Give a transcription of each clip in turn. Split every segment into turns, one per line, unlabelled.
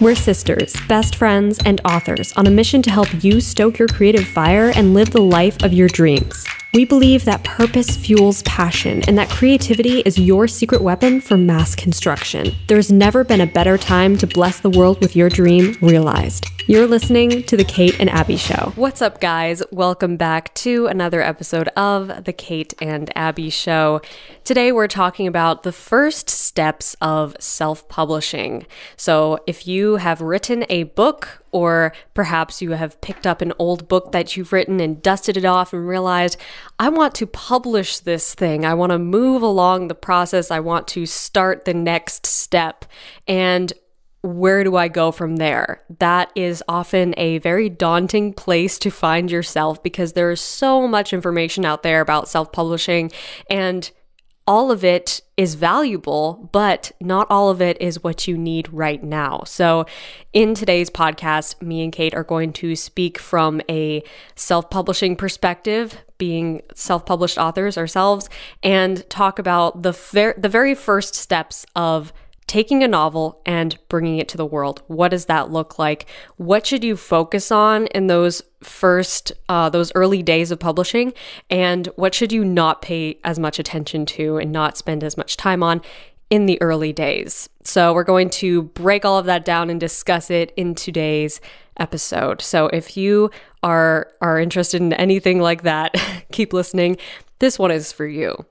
We're sisters, best friends, and authors on a mission to help you stoke your creative fire and live the life of your dreams. We believe that purpose fuels passion and that creativity is your secret weapon for mass construction. There's never been a better time to bless the world with your dream realized. You're listening to The Kate and Abbie Show. What's up, guys? Welcome back to another episode of The Kate and Abbie Show. Today, we're talking about the first steps of self-publishing. So if you have written a book, or perhaps you have picked up an old book that you've written and dusted it off and realized, I want to publish this thing. I want to move along the process. I want to start the next step. And where do I go from there? That is often a very daunting place to find yourself because there is so much information out there about self-publishing, and all of it is valuable, but not all of it is what you need right now. So in today's podcast, me and Kate are going to speak from a self-publishing perspective, being self-published authors ourselves, and talk about the very first steps of taking a novel and bringing it to the world. What does that look like? What should you focus on in those early days of publishing? And what should you not pay as much attention to and not spend as much time on in the early days? So we're going to break all of that down and discuss it in today's episode. So if you are interested in anything like that, keep listening. This one is for you.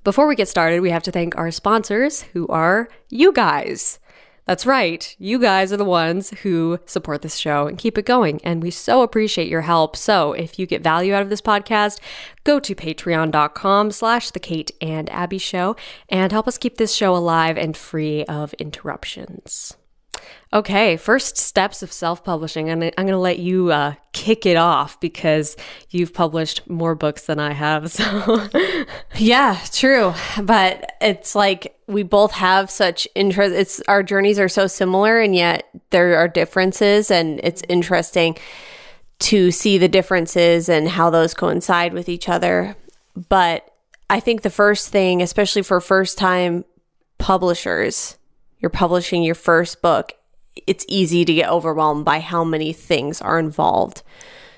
Before we get started, we have to thank our sponsors, who are you guys. That's right. You guys are the ones who support this show and keep it going. And we so appreciate your help. So if you get value out of this podcast, go to patreon.com/The Kate and Abbie Show and help us keep this show alive and free of interruptions. Okay, first steps of self-publishing. And I'm going to let you kick it off because you've published more books than I have. So
yeah, true. But it's like we both have such interest. Our journeys are so similar, and yet there are differences. And it's interesting to see the differences and how those coincide with each other. But I think the first thing, especially for first-time publishers, you're publishing your first book, it's easy to get overwhelmed by how many things are involved.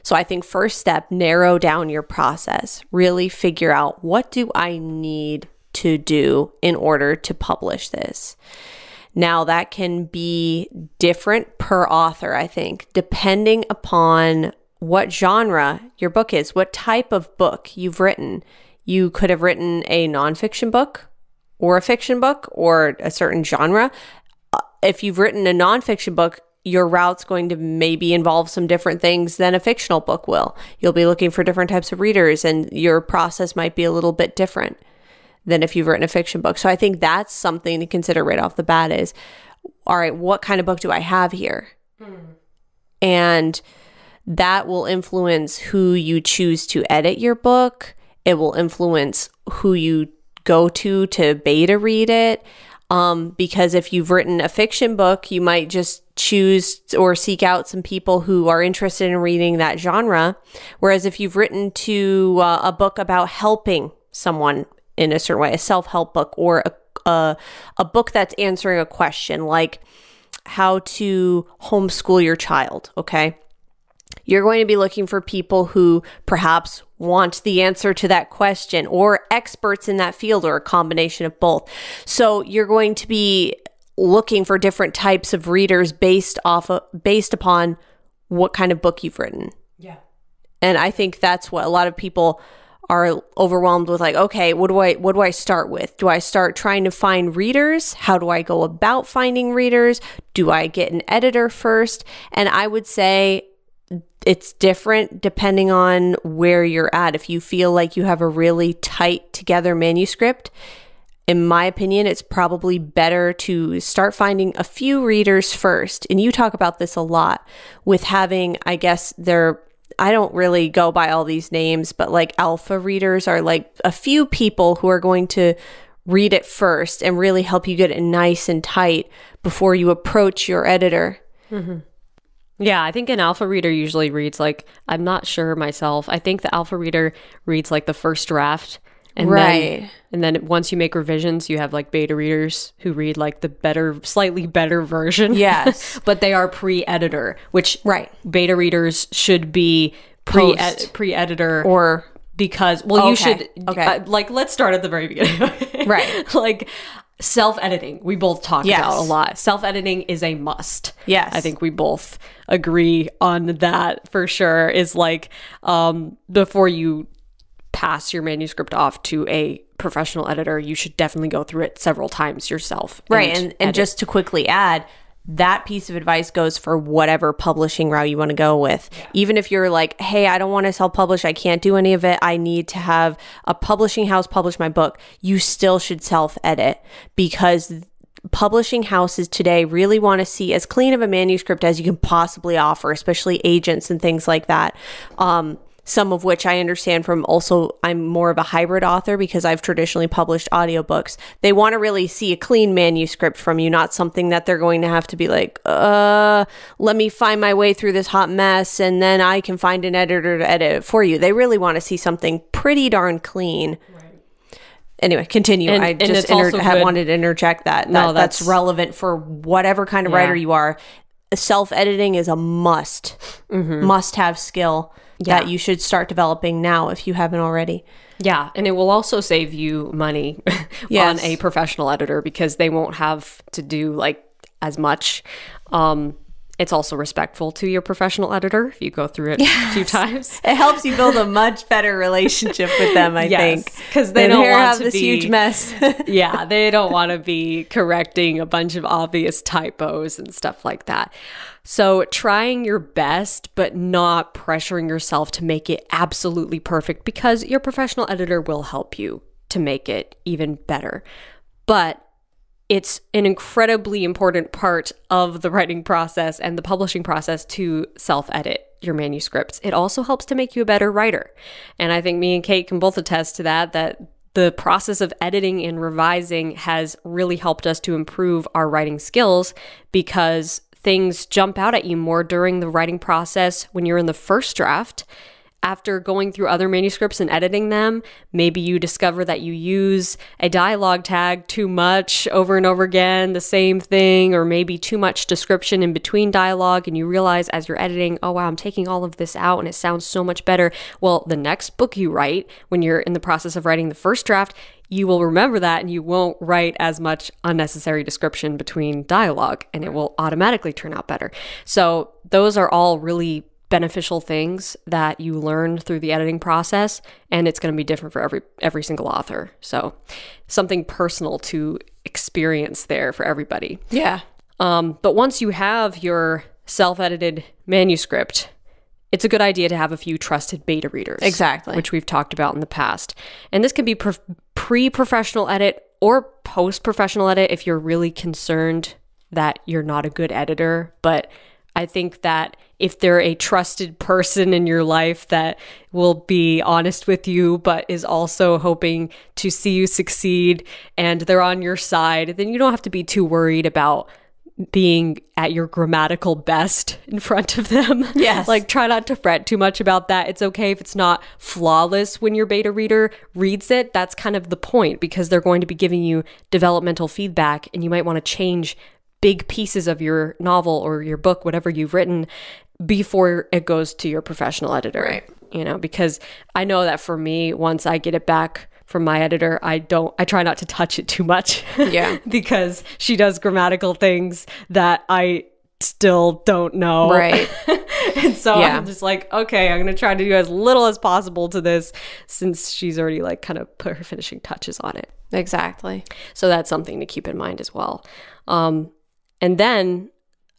So I think first step, narrow down your process. Really figure out, what do I need to do in order to publish this? Now that can be different per author, I think, depending upon what genre your book is, what type of book you've written. You could have written a nonfiction book or a fiction book or a certain genre. If you've written a nonfiction book, your route's going to maybe involve some different things than a fictional book will. You'll be looking for different types of readers, and your process might be a little bit different than if you've written a fiction book. So I think that's something to consider right off the bat is, all right, what kind of book do I have here? And that will influence who you choose to edit your book. It will influence who you go to beta read it. Because if you've written a fiction book, you might just choose or seek out some people who are interested in reading that genre. Whereas if you've written a book about helping someone in a certain way, a self-help book, or a book that's answering a question like how to homeschool your child, okay? You're going to be looking for people who perhaps want the answer to that question, or experts in that field, or a combination of both. So you're going to be looking for different types of readers based upon what kind of book you've written.
Yeah.
And I think that's what a lot of people are overwhelmed with, like, okay, what do I start with? Do I start trying to find readers? How do I go about finding readers? Do I get an editor first? And I would say it's different depending on where you're at. If you feel like you have a really tight together manuscript, in my opinion, it's probably better to start finding a few readers first. And you talk about this a lot with having, I guess I don't really go by all these names, but like alpha readers are like a few people who are going to read it first and really help you get it nice and tight before you approach your editor.
Mm-hmm. Yeah, I think an alpha reader usually reads like, I'm not sure myself. I think the alpha reader reads like the first draft, And
Right.
then once you make revisions, you have like beta readers who read like the better, slightly better version.
Yes.
But they are pre-editor, which
Right.
beta readers should be pre-editor.
Or
because, well, you
Okay.
should,
Okay.
like, let's start at the very beginning.
Right.
Like, self-editing, we both talk
Yes.
about a lot. Self-editing is a must.
Yes.
I think we both agree on that for sure. Is like, before you pass your manuscript off to a professional editor, you should definitely go through it several times yourself.
Right. And
edit.
just to quickly add, that piece of advice goes for whatever publishing route you want to go with. Yeah. Even if you're like, hey, I don't want to self-publish, I can't do any of it, I need to have a publishing house publish my book, you still should self-edit, because publishing houses today really want to see as clean of a manuscript as you can possibly offer, especially agents and things like that. Some of which I understand from, also I'm more of a hybrid author because I've traditionally published audiobooks. They want to really see a clean manuscript from you, not something that they're going to have to be like, let me find my way through this hot mess and then I can find an editor to edit it for you. They really want to see something pretty darn clean. Right. Anyway, continue. I just wanted to interject that. That's relevant for whatever kind of writer you are. Self-editing is a must-have skill. That you should start developing now if you haven't already.
Yeah, and it will also save you money on a professional editor because they won't have to do like as much. It's also respectful to your professional editor if you go through it a few times.
It helps you build a much better relationship with them, I think.
Because they don't want
have
to
this huge mess.
Yeah, they don't want to be correcting a bunch of obvious typos and stuff like that. So trying your best, but not pressuring yourself to make it absolutely perfect, because your professional editor will help you to make it even better. But it's an incredibly important part of the writing process and the publishing process to self-edit your manuscripts. It also helps to make you a better writer. And I think me and Kate can both attest to that the process of editing and revising has really helped us to improve our writing skills, because things jump out at you more during the writing process when you're in the first draft. After going through other manuscripts and editing them, maybe you discover that you use a dialogue tag too much over and over again, the same thing, or maybe too much description in between dialogue, and you realize as you're editing, oh wow, I'm taking all of this out and it sounds so much better. Well, the next book you write, when you're in the process of writing the first draft, you will remember that and you won't write as much unnecessary description between dialogue, and it will automatically turn out better. So those are all really beneficial things that you learn through the editing process, and it's going to be different for every single author. So something personal to experience there for everybody.
Yeah.
But once you have your self-edited manuscript, it's a good idea to have a few trusted beta readers.
Exactly.
Which we've talked about in the past. And this can be pre-professional edit or post-professional edit if you're really concerned that you're not a good editor. But I think that if they're a trusted person in your life that will be honest with you, but is also hoping to see you succeed and they're on your side, then you don't have to be too worried about being at your grammatical best in front of them.
Yes.
Like, try not to fret too much about that. It's okay if it's not flawless when your beta reader reads it. That's kind of the point, because they're going to be giving you developmental feedback, and you might want to change big pieces of your novel or your book, whatever you've written, before it goes to your professional editor.
Right.
You know, because I know that for me, once I get it back from my editor, I try not to touch it too much.
Yeah.
Because she does grammatical things that I still don't know.
Right.
And so I'm just like, okay, I'm going to try to do as little as possible to this, since she's already like kind of put her finishing touches on it.
Exactly.
So that's something to keep in mind as well. And then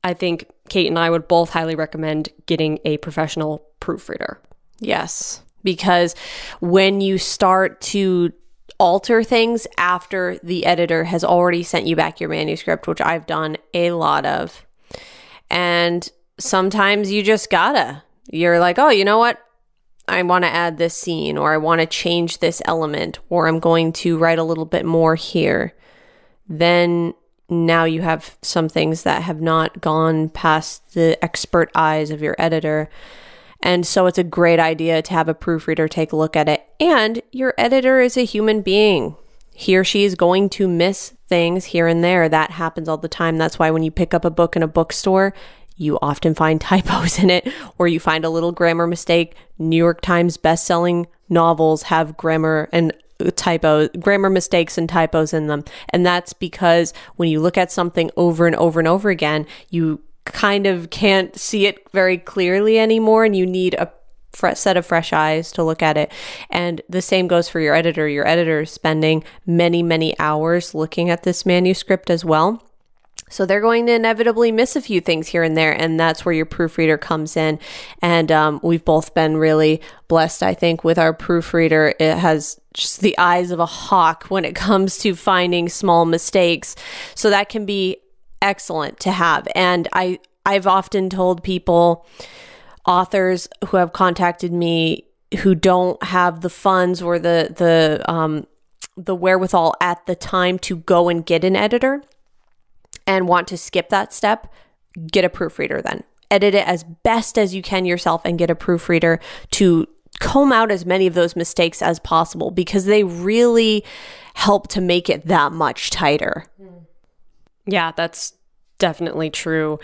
I think Kate and I would both highly recommend getting a professional proofreader.
Yes, because when you start to alter things after the editor has already sent you back your manuscript, which I've done a lot of, and sometimes you just you're like, oh, you know what? I want to add this scene, or I want to change this element, or I'm going to write a little bit more here. Then now you have some things that have not gone past the expert eyes of your editor. And so it's a great idea to have a proofreader take a look at it. And your editor is a human being. He or she is going to miss things here and there. That happens all the time. That's why when you pick up a book in a bookstore, you often find typos in it, or you find a little grammar mistake. New York Times best-selling novels have grammar mistakes and typos in them. And that's because when you look at something over and over and over again, you kind of can't see it very clearly anymore, and you need a set of fresh eyes to look at it. And the same goes for your editor. Your editor is spending many, many hours looking at this manuscript as well. So they're going to inevitably miss a few things here and there, and that's where your proofreader comes in. And we've both been really blessed, I think, with our proofreader. It has just the eyes of a hawk when it comes to finding small mistakes. So that can be excellent to have. And I've often told people, authors who have contacted me who don't have the funds or the wherewithal at the time to go and get an editor and want to skip that step, get a proofreader then. Edit it as best as you can yourself and get a proofreader to comb out as many of those mistakes as possible, because they really help to make it that much tighter.
Yeah, that's definitely true,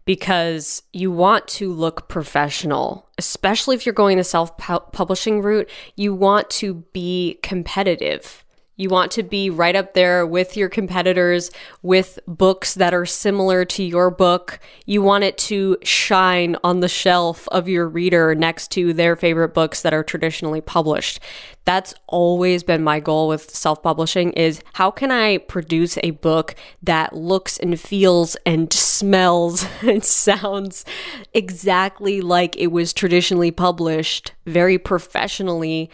because you want to look professional, especially if you're going the self-publishing route. You want to be competitive. You want to be right up there with your competitors, with books that are similar to your book. You want it to shine on the shelf of your reader next to their favorite books that are traditionally published. That's always been my goal with self-publishing, is how can I produce a book that looks and feels and smells and sounds exactly like it was traditionally published, very professionally,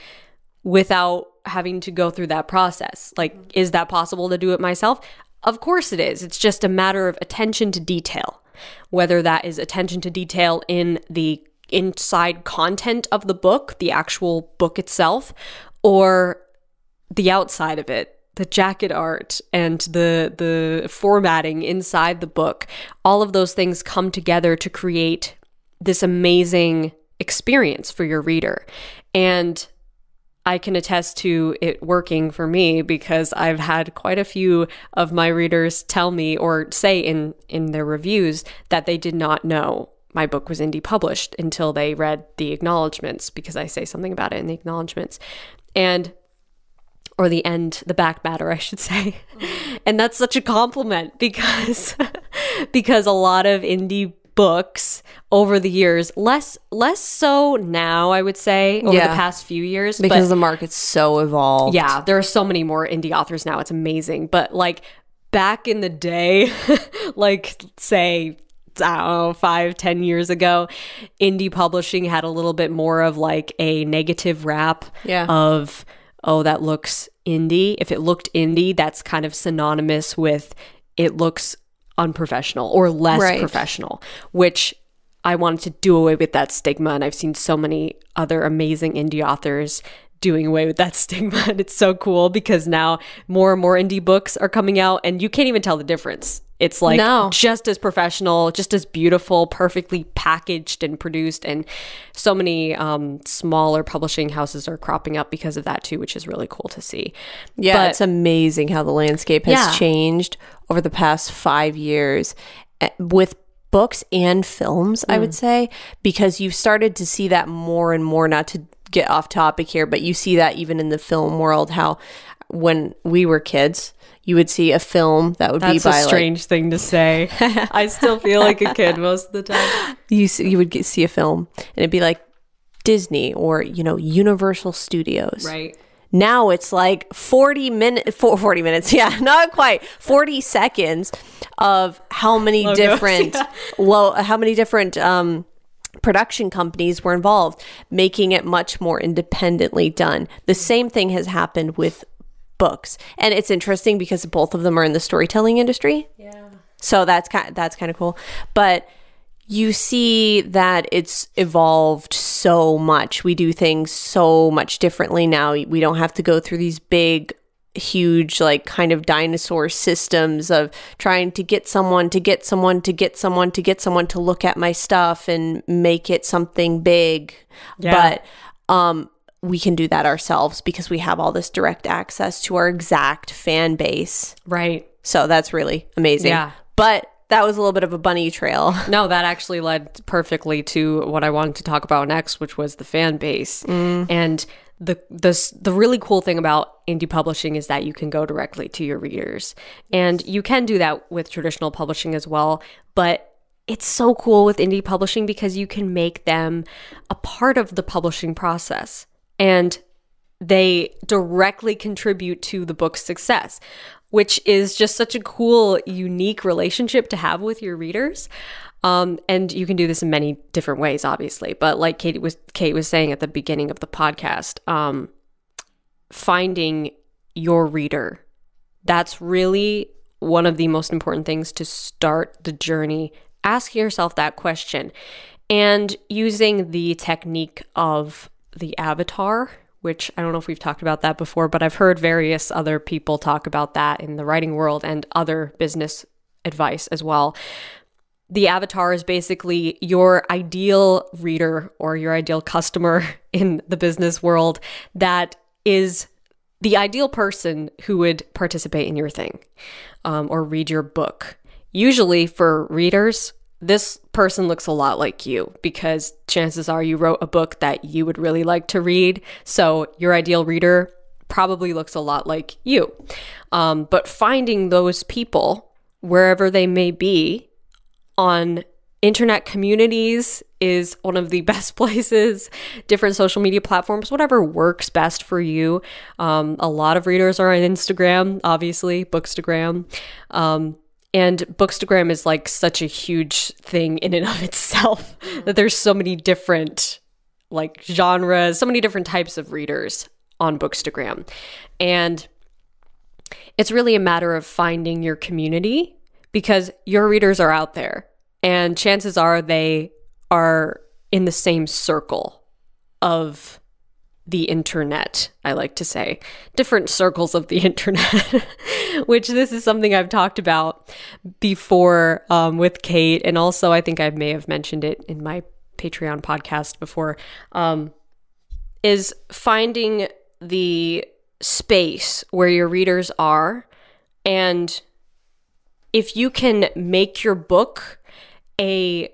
without having to go through that process. Like, is that possible to do it myself? Of course it is. It's just a matter of attention to detail, whether that is attention to detail in the inside content of the book, the actual book itself, or the outside of it, the jacket art and the formatting inside the book. All of those things come together to create this amazing experience for your reader. And I can attest to it working for me, because I've had quite a few of my readers tell me or say in their reviews that they did not know my book was indie published until they read the acknowledgments, because I say something about it in the acknowledgments, or the back matter, I should say. And that's such a compliment, because a lot of indie books over the years, less so now, I would say, over the past few years,
because the market's so evolved.
Yeah, there are so many more indie authors now. It's amazing. But like back in the day, like say, I don't know, 5-10 years ago, indie publishing had a little bit more of like a negative rap of, oh, that looks indie. If it looked indie, that's kind of synonymous with it looks unprofessional or less professional, which I wanted to do away with that stigma. And I've seen so many other amazing indie authors doing away with that stigma. And it's so cool, because now more and more indie books are coming out and you can't even tell the difference. It's like just as professional, just as beautiful, perfectly packaged and produced. And so many smaller publishing houses are cropping up because of that too, which is really cool to see.
Yeah, but it's amazing how the landscape has changed over the past 5 years with books and films, I would say, because you've started to see that more and more, not to get off topic here, but you see that even in the film world, how when we were kids, you would see a film that would be by
That's a strange thing to say. I still feel like a kid most of the time.
You would see a film and it'd be like Disney or, Universal Studios.
Right.
Now it's like 40 minutes. Yeah, not quite 40 seconds of how many different production companies were involved, making it much more independently done. The same thing has happened with books, and it's interesting because both of them are in the storytelling industry.
Yeah.
So that's kind of cool. But you see that it's evolved so much. We do things so much differently now. We don't have to go through these big huge like kind of dinosaur systems of trying to get someone to get someone to get someone to get someone to look at my stuff and make it something big. But we can do that ourselves because we have all this direct access to our exact fan base.
Right.
So that's really amazing. Yeah. But that was a little bit of a bunny trail.
No, that actually led perfectly to what I wanted to talk about next, which was the fan base. And the really cool thing about indie publishing is that you can go directly to your readers. And you can do that with traditional publishing as well. But it's so cool with indie publishing because you can make them a part of the publishing process. And they directly contribute to the book's success, which is just such a cool, unique relationship to have with your readers. And you can do this in many different ways, obviously. But like Kate was saying at the beginning of the podcast, finding your reader, that's really one of the most important things to start the journey. Asking yourself that question and using the technique of the avatar, which I don't know if we've talked about that before, but I've heard various other people talk about that in the writing world and other business advice as well. The avatar is basically your ideal reader or your ideal customer in the business world that is the ideal person who would participate in your thing or read your book. Usually for readers, this person looks a lot like you because chances are you wrote a book that you would really like to read. So your ideal reader probably looks a lot like you. But finding those people, wherever they may be, on internet communities is one of the best places. Different social media platforms, whatever works best for you. A lot of readers are on Instagram, obviously, Bookstagram. And Bookstagram is like such a huge thing in and of itself that there's so many different like genres, so many different types of readers on Bookstagram. And it's really a matter of finding your community because your readers are out there and chances are they are in the same circle of the internet, I like to say. Different circles of the internet, which this is something I've talked about before with Kate. And also I think I may have mentioned it in my Patreon podcast before, is finding the space where your readers are. And if you can make your book a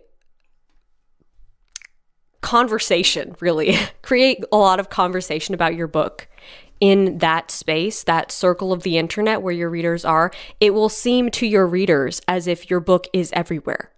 conversation, really, create a lot of conversation about your book in that space, that circle of the internet where your readers are, it will seem to your readers as if your book is everywhere.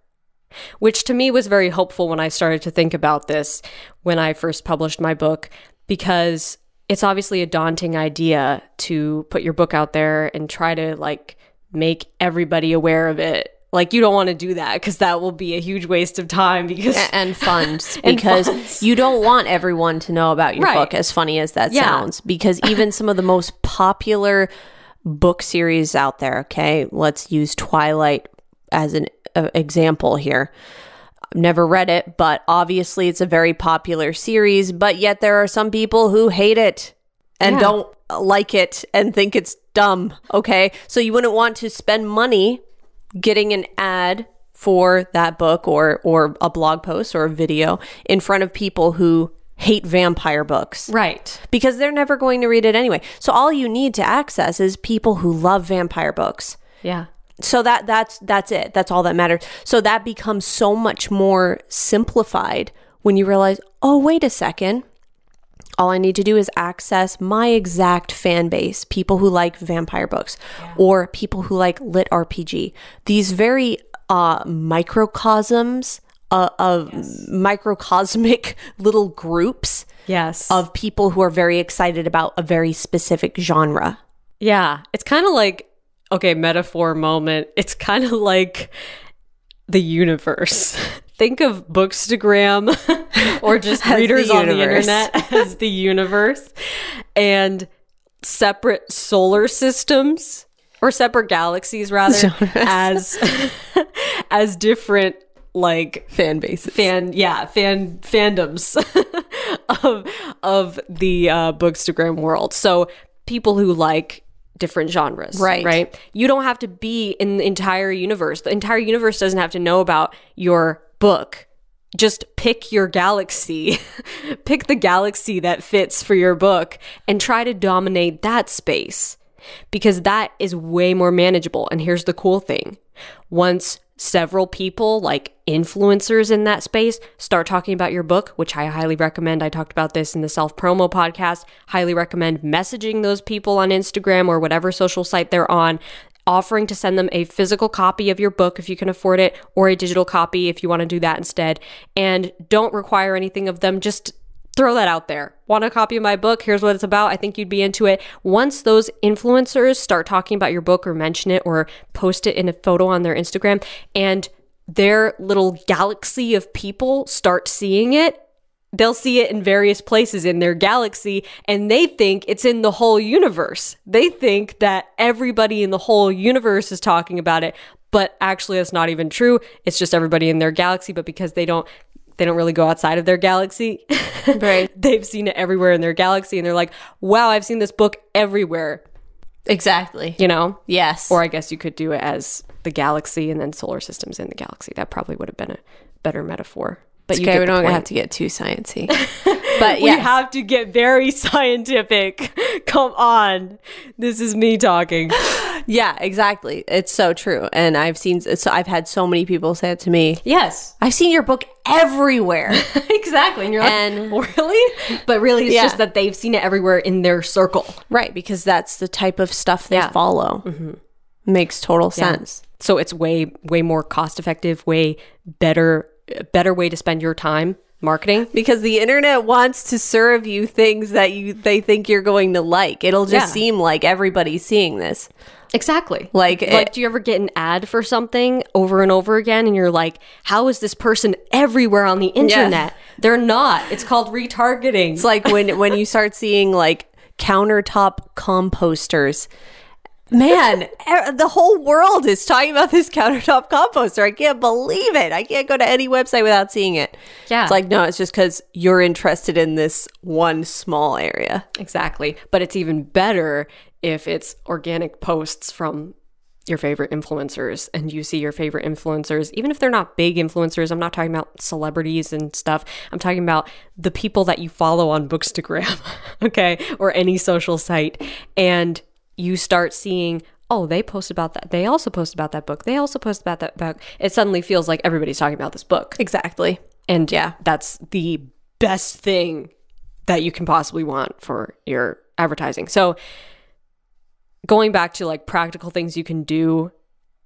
Which to me was very hopeful when I started to think about this when I first published my book, because it's obviously a daunting idea to put your book out there and try to like make everybody aware of it. Like you don't want to do that because that will be a huge waste of time because
and funds because you don't want everyone to know about your book, as funny as that sounds, because even some of the most popular book series out there, okay, let's use Twilight as an example here. I've never read it, but obviously it's a very popular series, but yet there are some people who hate it and don't like it and think it's dumb, okay? So you wouldn't want to spend money getting an ad for that book or a blog post or a video in front of people who hate vampire books.
Right.
Because they're never going to read it anyway. So all you need to access is people who love vampire books.
Yeah.
So that's it. That's all that matters. So that becomes so much more simplified when you realize, oh, wait a second. All I need to do is access my exact fan base, people who like vampire books or people who like lit RPG. These very microcosms of microcosmic little groups of people who are very excited about a very specific genre.
Yeah. It's kind of like, okay, metaphor moment. It's kind of like the universe. Think of Bookstagram or just readers on the internet as the universe, and separate solar systems or separate galaxies rather as different like
fan bases,
fandoms of the Bookstagram world. So people who like different genres.
Right.
You don't have to be in the entire universe. The entire universe doesn't have to know about your book. Just pick your galaxy. Pick the galaxy that fits for your book and try to dominate that space, because that is way more manageable. And here's the cool thing. Once several people, like influencers in that space, start talking about your book, which I highly recommend. I talked about this in the self-promo podcast. Highly recommend messaging those people on Instagram or whatever social site they're on, offering to send them a physical copy of your book if you can afford it, or a digital copy if you want to do that instead. And don't require anything of them. Just throw that out there. Want a copy of my book? Here's what it's about. I think you'd be into it. Once those influencers start talking about your book or mention it or post it in a photo on their Instagram, and their little galaxy of people start seeing it, they'll see it in various places in their galaxy, and they think it's in the whole universe. They think that everybody in the whole universe is talking about it, but actually that's not even true. It's just everybody in their galaxy, but because they don't really go outside of their galaxy,
right?
They've seen it everywhere in their galaxy, and they're like, wow, I've seen this book everywhere.
Exactly.
You know?
Yes.
Or I guess you could do it as the galaxy and then solar systems in the galaxy. That probably would have been a better metaphor. But
it's okay, we don't have to get too sciencey. But
we have to get very scientific. Come on. This is me talking.
Yeah, exactly. It's so true. And I've had so many people say it to me.
Yes.
I've seen your book everywhere.
Exactly. And you're like, really? But really, it's just that they've seen it everywhere in their circle.
Right. Because that's the type of stuff they follow. Mm-hmm. Makes total sense.
So it's way, way more cost effective, way better way to spend your time marketing,
because the internet wants to serve you things that they think you're going to like. It'll just seem like everybody's seeing this.
Exactly.
Like
do you ever get an ad for something over and over again and you're like, how is this person everywhere on the internet? They're not. It's called retargeting.
It's like when you start seeing like countertop composters. Man, the whole world is talking about this countertop composter. I can't believe it. I can't go to any website without seeing it.
Yeah.
It's like, no, it's just because you're interested in this one small area.
Exactly. But it's even better if it's organic posts from your favorite influencers, and you see your favorite influencers, even if they're not big influencers. I'm not talking about celebrities and stuff. I'm talking about the people that you follow on Bookstagram, okay, or any social site. And you start seeing, oh, they post about that. They also post about that book. They also post about that book. It suddenly feels like everybody's talking about this book.
Exactly.
And that's the best thing that you can possibly want for your advertising. So going back to like practical things you can do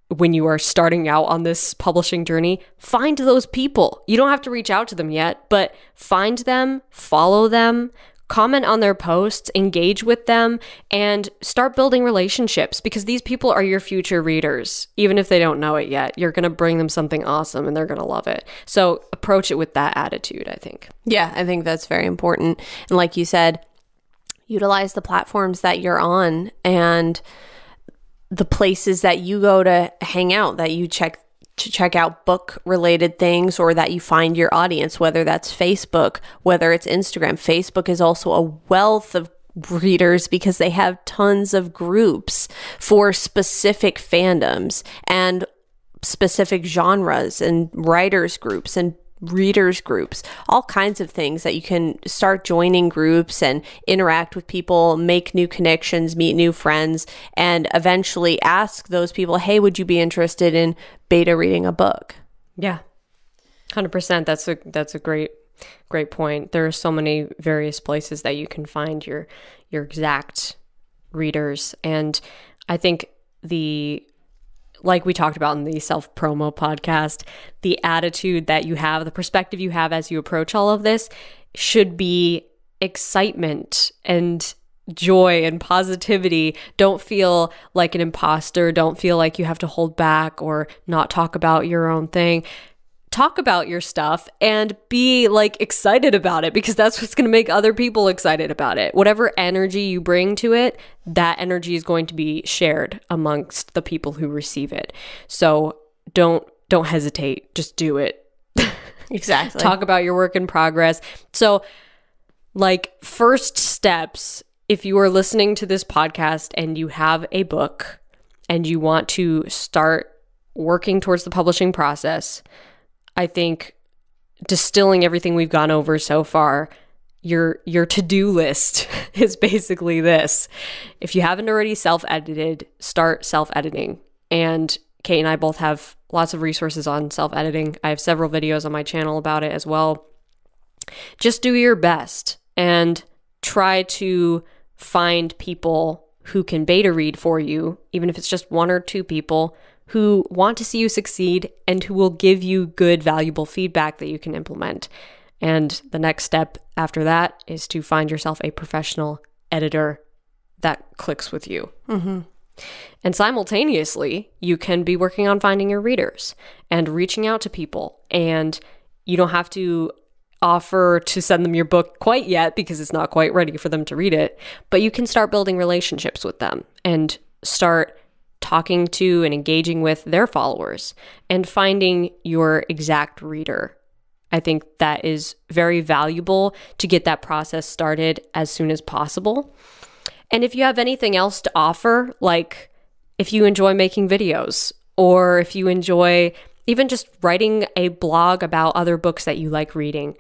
when you are starting out on this publishing journey, find those people. You don't have to reach out to them yet, but find them, follow them, comment on their posts, engage with them, and start building relationships, because these people are your future readers. Even if they don't know it yet, you're going to bring them something awesome and they're going to love it. So approach it with that attitude, I think. Yeah,
I think that's very important. And like you said, utilize the platforms that you're on and the places that you go to hang out, that you check out book related things, or that you find your audience, whether that's Facebook, whether it's Instagram. Facebook is also a wealth of readers because they have tons of groups for specific fandoms and specific genres, and writers groups and readers groups, all kinds of things that you can start joining groups and interact with people, make new connections, meet new friends, and eventually ask those people, hey, would you be interested in beta reading a book?
Yeah, 100%. That's a great point. There are so many various places that you can find your exact readers. And I think like we talked about in the self-promo podcast, the attitude that you have, the perspective you have as you approach all of this should be excitement and joy and positivity. Don't feel like an imposter. Don't feel like you have to hold back or not talk about your own thing. Talk about your stuff and be like excited about it, because that's what's going to make other people excited about it. Whatever energy you bring to it, that energy is going to be shared amongst the people who receive it. So don't hesitate. Just do it.
Exactly.
Talk about your work in progress. So like first steps if you are listening to this podcast and you have a book and you want to start working towards the publishing process, I think distilling everything we've gone over so far, your to-do list is basically this. If you haven't already self-edited, start self-editing. And Kate and I both have lots of resources on self-editing. I have several videos on my channel about it as well. Just do your best and try to find people who can beta read for you, even if it's just 1 or 2 people who want to see you succeed and who will give you good, valuable feedback that you can implement. And the next step after that is to find yourself a professional editor that clicks with you. Mm-hmm. And simultaneously, you can be working on finding your readers and reaching out to people. And you don't have to offer to send them your book quite yet because it's not quite ready for them to read it, but you can start building relationships with them and start talking to and engaging with their followers and finding your exact reader. I think that is very valuable to get that process started as soon as possible. And if you have anything else to offer, like if you enjoy making videos or if you enjoy even just writing a blog about other books that you like reading,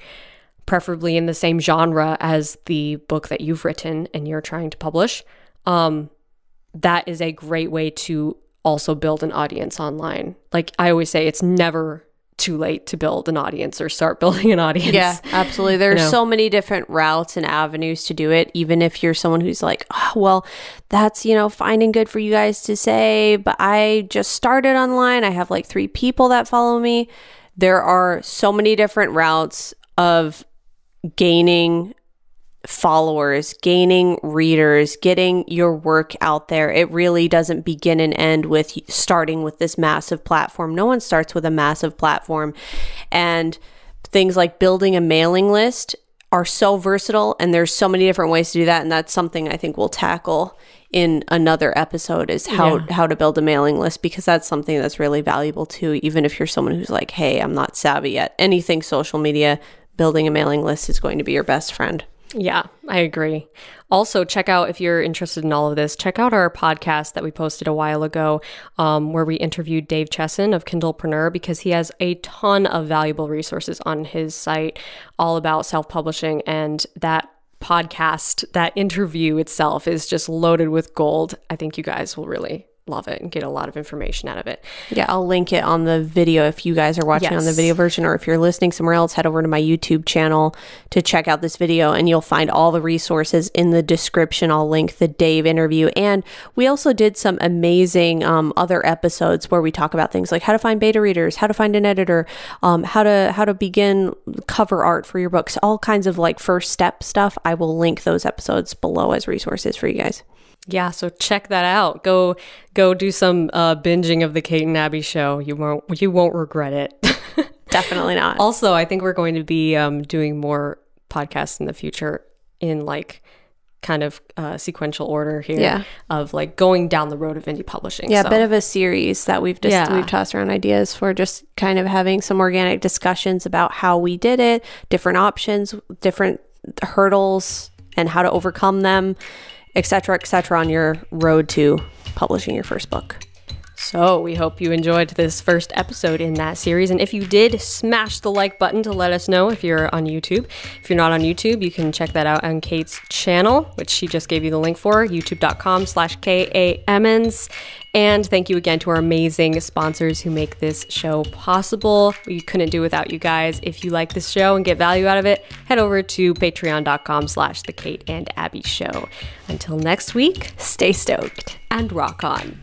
preferably in the same genre as the book that you've written and you're trying to publish, that is a great way to also build an audience online. Like I always say, it's never too late to build an audience or start building an audience.
Yeah, absolutely. There's so many different routes and avenues to do it. Even if you're someone who's like, oh, well, that's, fine and good for you guys to say, but I just started online. I have like 3 people that follow me. There are so many different routes of gaining followers, gaining readers, getting your work out there. It really doesn't begin and end with starting with this massive platform. No one starts with a massive platform. And things like building a mailing list are so versatile, and there's so many different ways to do that. And that's something I think we'll tackle in another episode, is how to build a mailing list, because that's something that's really valuable too. Even if you're someone who's like, hey, I'm not savvy at anything social media, building a mailing list is going to be your best friend.
Yeah, I agree. Also, check out, if you're interested in all of this, check out our podcast that we posted a while ago, where we interviewed Dave Chesson of Kindlepreneur, because he has a ton of valuable resources on his site all about self-publishing. And that podcast, that interview itself is just loaded with gold. I think you guys will really love it and get a lot of information out of it.
Yeah, I'll link it on the video if you guys are watching on the video version, or if you're listening somewhere else, head over to my YouTube channel to check out this video, and you'll find all the resources in the description. I'll link the Dave interview, and we also did some amazing other episodes where we talk about things like how to find beta readers, how to find an editor, how to begin cover art for your books, all kinds of like first step stuff. I will link those episodes below as resources for you guys.
Yeah, so check that out. Go do some binging of the Kate and Abbie show. You won't regret it.
Definitely not.
Also, I think we're going to be doing more podcasts in the future in like kind of sequential order here of like going down the road of indie publishing.
Yeah, a bit of a series that we've tossed around ideas for, just kind of having some organic discussions about how we did it, different options, different hurdles, and how to overcome them, et cetera, on your road to publishing your first book.
So we hope you enjoyed this first episode in that series. And if you did, smash the like button to let us know if you're on YouTube. If you're not on YouTube, you can check that out on Kate's channel, which she just gave you the link for, youtube.com/KAMens. And thank you again to our amazing sponsors who make this show possible. We couldn't do without you guys. If you like this show and get value out of it, head over to patreon.com/The Kate and Abbie Show. Until next week,
stay stoked
and rock on.